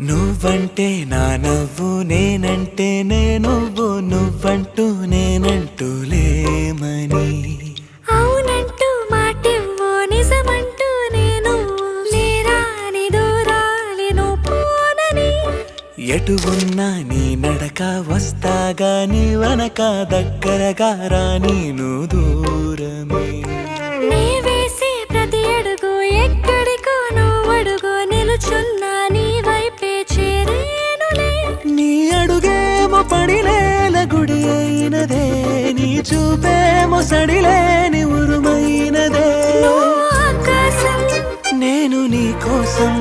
నువ్వంటే నా నవ్వు నేనంటే నువ్వు నువ్వంటూ నేనంటూ లేమని అవునంటూ మాటివ్వు నిజమంటూ నేను లేరాని దూరాలేను పోనని ఎటు ఉన్నా నీ నడక వస్తాగా నీ వనక దగ్గరగా రాని నువ్వు దూరమే నీ వేసే ప్రతి అడుగు ఎక్కడికో నువ్వు అడుగు నిలుచున్నా నీ వైపే చేరేనులే నీ అడుగేమో పడినేల గుడి అయినదే నీ చూపేమో సడిలేని ఉరుమైనదే ఆకాశం నేను నీ కోసం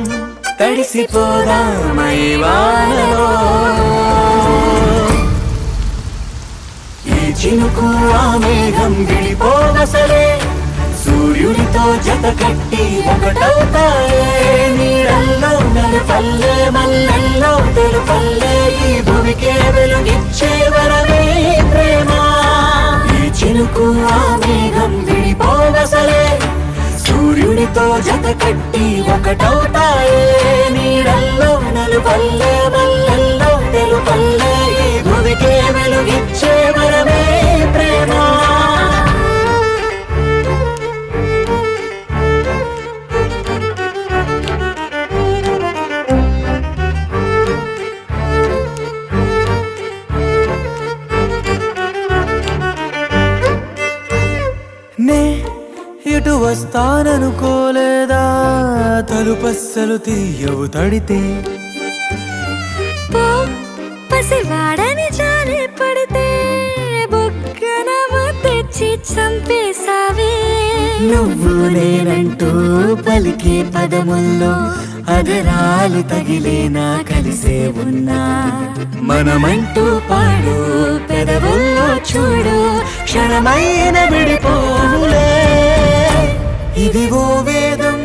తడిసిపోదామై వానలో ఈ చినుకు ఆ మేఘం విడిపోవసలే సూర్యుడితో జత కట్టి ఒకటవుతాయే నీడల్లో నలుపల్లె మల్లెల్లో తెలుపల్లె ఈ భూమికే వెలుగిచ్చే వరమే ప్రేమ ఈ చినుకు ఆ మేఘం విడిపోవసలే సూర్యుడితో జత కట్టి ఒకటవుతాయే నీడల్లో నలుపల్లె మల్లెల్లో తెలుపల్లె ఈ భూమికే వెలుగిచ్చే వరమే ప్రేమ నే ఇటు వస్తాననుకోలేదా తలుపస్సలు తీయవు తడితే పో పసివాడని జాలి పడితే బుగ్గన తెచ్చి చంపేశావే నువ్వు నేనంటూ పలికే పదముల్లో అదరాలు తగిలేనా కలిసే ఉన్నా మనమంటూ పాడు పెదవుల్లో చూడు క్షణమైన విడిపోవులే ఇదిగో వేదం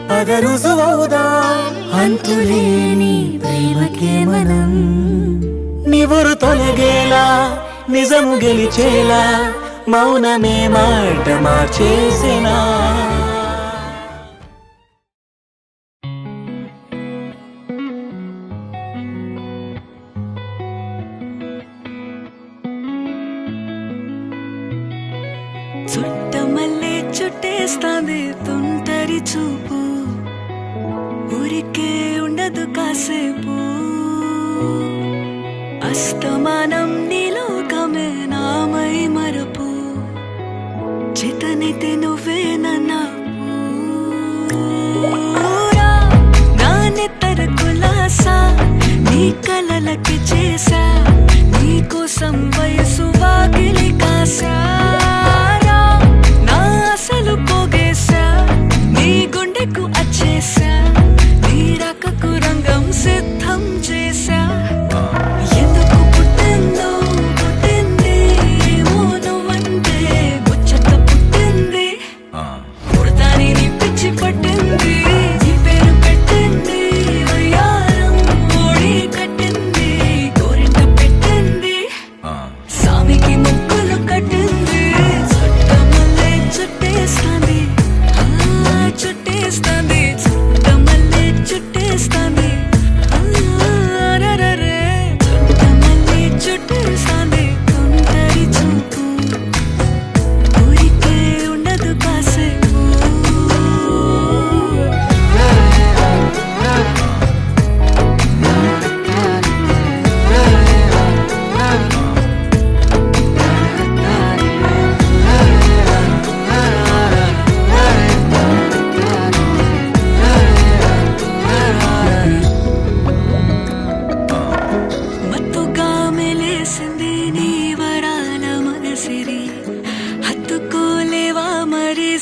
పద రుజువవుదా అంతులేని ప్రేమకే మనం నివురు తొలగేలా నిజము గెలిచేలా మౌనమే మాట మార్చేసినా చుట్టమల్లే చుట్టేస్తాంది తుంటరి చూపు ఊరికే ఉండదు కాసేపు అస్తమానం నీలోకమే నామై మరపు చితనితే నువ్వే నన్నా నాన్నెత్తర కులాసా నీ కలలకి చేసా నీ కోసం వయసు వాకిలి కాసా అసలు పోగేశా నీ గుండెకు అచ్చేసా నీ రకకు రంగం సిద్ధం చేశా ఎందుకు పుట్టిందో పుట్టింది ఏమో నువ్వంటే ముచ్చట పుట్టింది పుడతాని నీ పిచ్చి పట్టింది నీ పేరు పెట్టింది వయ్యారం ఓడి కట్టింది గోరింట పెట్టింది సామికి ముక్కులు కట్టింది చుట్టేస్తాంది చుట్టేస్తాంది చుట్టమల్లే చుట్టేస్తాంది చుట్టమల్లే చుట్టేస్తాంది తుంటరి చూపు ఊరికే ఉండదు కాసేపు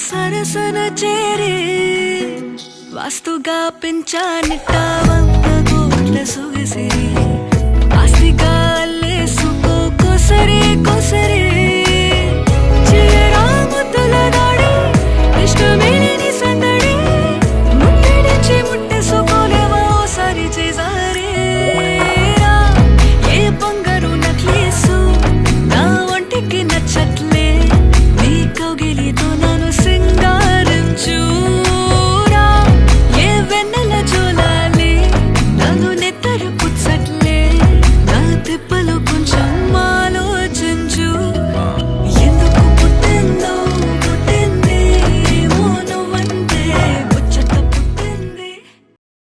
సరసన చేరి వాస్తుగా పెంచానిట్ట 100 కోట్ల సొగసిరి ఆస్తిగా అల్లేసుకో కొసరి కొసరి చిరాముతుల దాడి ఇష్టమేని సందడి ముట్టడించి ముట్టేసుకోలేవా ఓసారి చేసారే ఏ బంగారు నక్లీసు నా ఒంటికి నచ్చట్లేదు